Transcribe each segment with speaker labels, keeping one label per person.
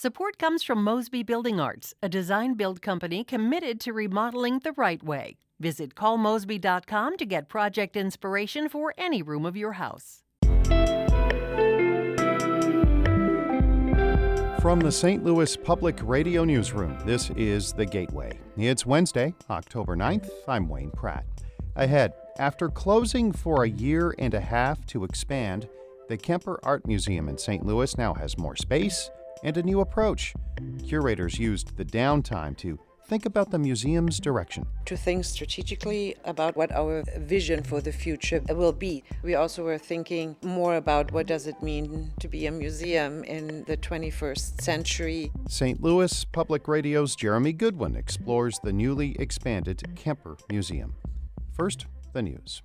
Speaker 1: Support comes from Mosby Building Arts, a design-build company committed to remodeling the right way. Visit callmosby.com to get project inspiration for any room of your house.
Speaker 2: From the St. Louis Public Radio Newsroom, this is The Gateway. It's Wednesday, October 9th. I'm Wayne Pratt. Ahead, after closing for a year and a half to expand, the Kemper Art Museum in St. Louis now has more space and a new approach. Curators used the downtime to think about the museum's direction.
Speaker 3: To think strategically about what our vision for the future will be. We also were thinking more about what does it mean to be a museum in the 21st century.
Speaker 2: St. Louis Public Radio's Jeremy Goodwin explores the newly expanded Kemper Museum. First, the news.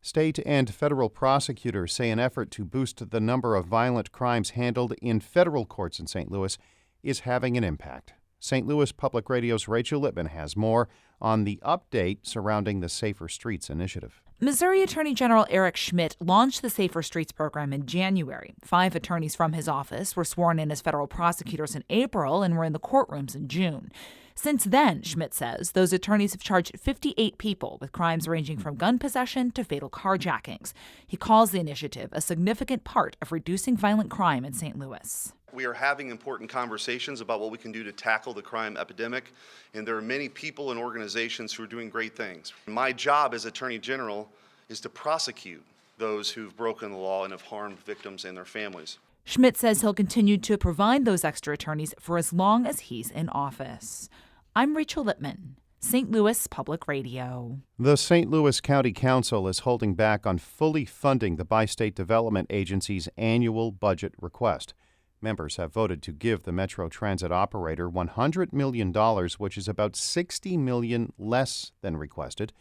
Speaker 2: State and federal prosecutors say an effort to boost the number of violent crimes handled in federal courts in St. Louis is having an impact. St. Louis Public Radio's Rachel Lippman has more on the update surrounding the Safer Streets initiative.
Speaker 4: Missouri Attorney General Eric Schmitt launched the Safer Streets program in January. 5 attorneys from his office were sworn in as federal prosecutors in April and were in the courtrooms in June. Since then, Schmitt says, those attorneys have charged 58 people with crimes ranging from gun possession to fatal carjackings. He calls the initiative a significant part of reducing violent crime in St. Louis.
Speaker 5: We are having important conversations about what we can do to tackle the crime epidemic, and there are many people and organizations who are doing great things. My job as Attorney General is to prosecute those who've broken the law and have harmed victims and their families.
Speaker 4: Schmitt says he'll continue to provide those extra attorneys for as long as he's in office. I'm Rachel Lippman, St. Louis Public Radio.
Speaker 2: The St. Louis County Council is holding back on fully funding the Bi-State Development Agency's annual budget request. Members have voted to give the Metro Transit operator $100 million, which is about $60 million less than requested.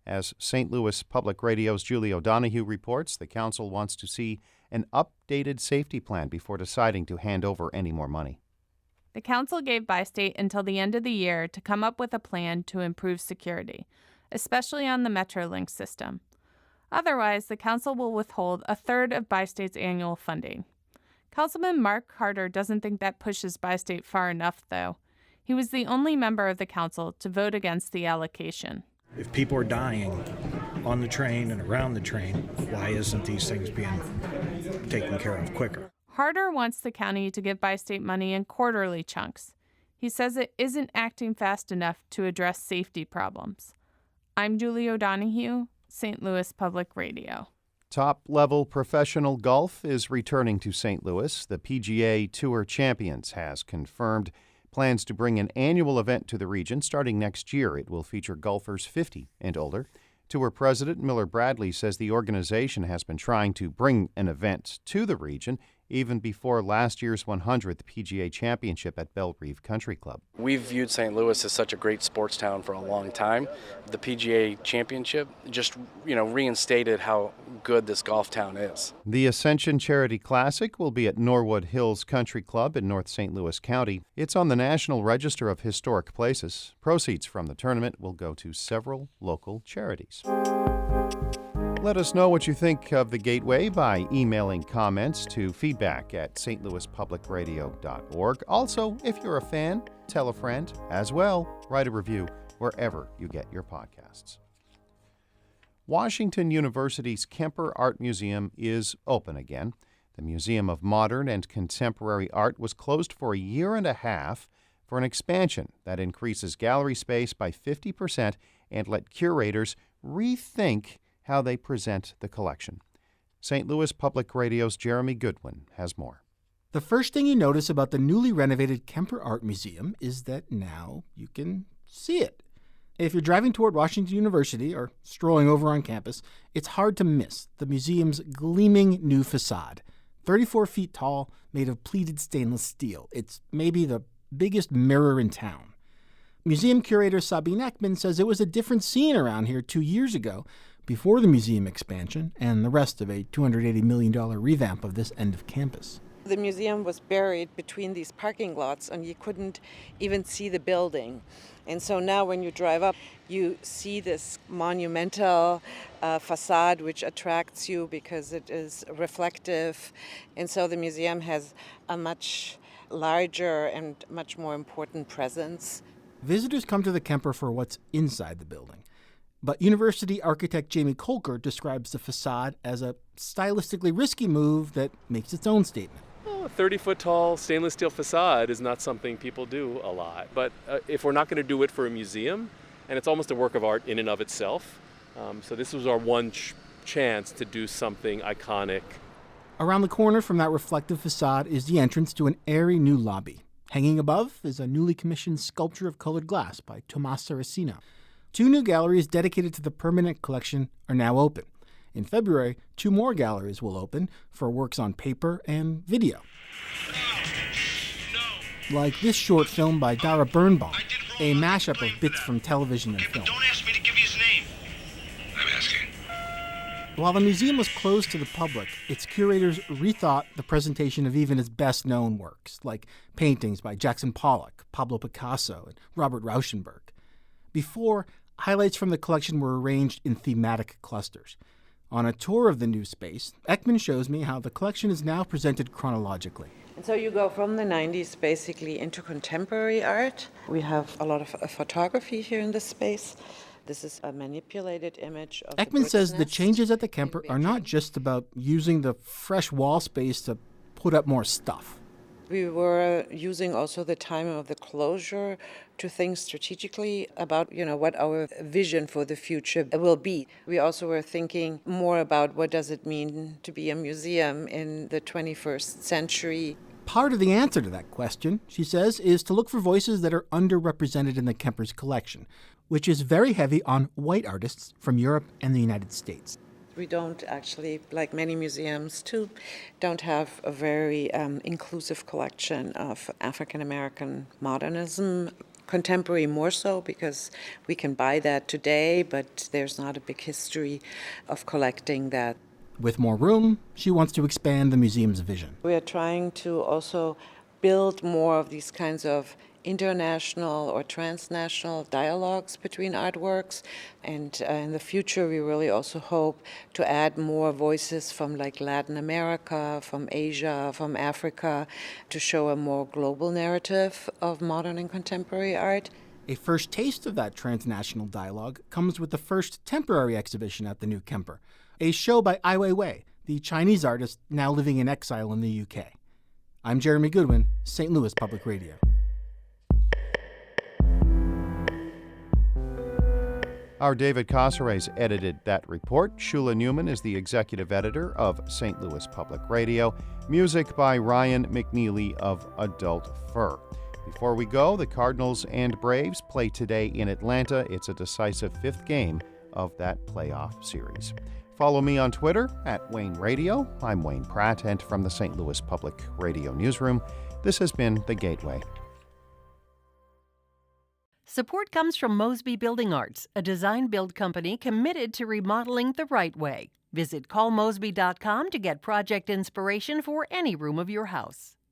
Speaker 2: As St. Louis Public Radio's Julie O'Donoghue reports, the council wants to see an updated safety plan before deciding to hand over any more money.
Speaker 6: The council gave Bi-State until the end of the year to come up with a plan to improve security, especially on the MetroLink system. Otherwise, the council will withhold a third of Bi-State's annual funding. Councilman Mark Carter doesn't think that pushes Bi-State far enough, though. He was the only member of the council to vote against the allocation.
Speaker 7: If people are dying on the train and around the train, why isn't these things being taken care of quicker?
Speaker 6: Harder wants the county to give Bi-State money in quarterly chunks. He says it isn't acting fast enough to address safety problems. I'm Julie O'Donoghue, St. Louis Public Radio.
Speaker 2: Top-level professional golf is returning to St. Louis. The PGA Tour Champions has confirmed plans to bring an annual event to the region starting next year. It will feature golfers 50 and older. Tour President Miller Bradley says the organization has been trying to bring an event to the region even before last year's 100th PGA Championship at Belle Reve Country Club.
Speaker 8: We've viewed St. Louis as such a great sports town for a long time. The PGA Championship just, reinstated how good this golf town is.
Speaker 2: The Ascension Charity Classic will be at Norwood Hills Country Club in North St. Louis County. It's on the National Register of Historic Places. Proceeds from the tournament will go to several local charities. Let us know what you think of The Gateway by emailing comments to feedback@stlouispublicradio.org. Also, if you're a fan, tell a friend. As well, write a review wherever you get your podcasts. Washington University's Kemper Art Museum is open again. The Museum of Modern and Contemporary Art was closed for a year and a half for an expansion that increases gallery space by 50% and let curators rethink how they present the collection. St. Louis Public Radio's Jeremy Goodwin has more.
Speaker 9: The first thing you notice about the newly renovated Kemper Art Museum is that now you can see it. If you're driving toward Washington University or strolling over on campus, it's hard to miss the museum's gleaming new facade. 34 feet tall, made of pleated stainless steel. It's maybe the biggest mirror in town. Museum curator Sabine Ekman says it was a different scene around here 2 years ago, before the museum expansion and the rest of a $280 million revamp of this end of campus.
Speaker 3: The museum was buried between these parking lots and you couldn't even see the building. And so now when you drive up, you see this monumental facade which attracts you because it is reflective. And so the museum has a much larger and much more important presence.
Speaker 9: Visitors come to the Kemper for what's inside the building. But university architect Jamie Kolker describes the facade as a stylistically risky move that makes its own statement.
Speaker 10: Well, a 30-foot tall stainless steel facade is not something people do a lot. But if we're not going to do it for a museum, and it's almost a work of art in and of itself, so this was our one chance to do something iconic.
Speaker 9: Around the corner from that reflective facade is the entrance to an airy new lobby. Hanging above is a newly commissioned sculpture of colored glass by Tomas Saraceno. 2 new galleries dedicated to the permanent collection are now open. In February, 2 more galleries will open for works on paper and video. Like this short film by Dara Birnbaum, a mashup of bits from television and film.
Speaker 11: Don't ask me to give you his name. I'm asking.
Speaker 9: While the museum was closed to the public, its curators rethought the presentation of even its best-known works, like paintings by Jackson Pollock, Pablo Picasso, and Robert Rauschenberg. Before, highlights from the collection were arranged in thematic clusters. On a tour of the new space, Ekman shows me how the collection is now presented chronologically.
Speaker 3: And so you go from the 90s basically into contemporary art. We have a lot of photography here in this space. This is a manipulated image of
Speaker 9: Ekman says the changes at the Kemper are not just about using the fresh wall space to put up more stuff.
Speaker 3: We were using also the time of the closure to think strategically about, what our vision for the future will be. We also were thinking more about what does it mean to be a museum in the 21st century.
Speaker 9: Part of the answer to that question, she says, is to look for voices that are underrepresented in the Kemper's collection, which is very heavy on white artists from Europe and the United States.
Speaker 3: We don't actually, like many museums too, don't have a very inclusive collection of African American modernism. Contemporary more so because we can buy that today, but there's not a big history of collecting that.
Speaker 9: With more room, she wants to expand the museum's vision.
Speaker 3: We are trying to also build more of these kinds of international or transnational dialogues between artworks. And in the future, we really also hope to add more voices from like Latin America, from Asia, from Africa, to show a more global narrative of modern and contemporary art.
Speaker 9: A first taste of that transnational dialogue comes with the first temporary exhibition at the new Kemper, a show by Ai Weiwei, the Chinese artist now living in exile in the UK. I'm Jeremy Goodwin, St. Louis Public Radio.
Speaker 2: Our David Casares edited that report. Shula Newman is the executive editor of St. Louis Public Radio. Music by Ryan McNeely of Adult Fur. Before we go, the Cardinals and Braves play today in Atlanta. It's a decisive 5th game of that playoff series. Follow me on Twitter @Wayne Radio. I'm Wayne Pratt, and from the St. Louis Public Radio Newsroom, this has been The Gateway.
Speaker 1: Support comes from Mosby Building Arts, a design-build company committed to remodeling the right way. Visit callmosby.com to get project inspiration for any room of your house.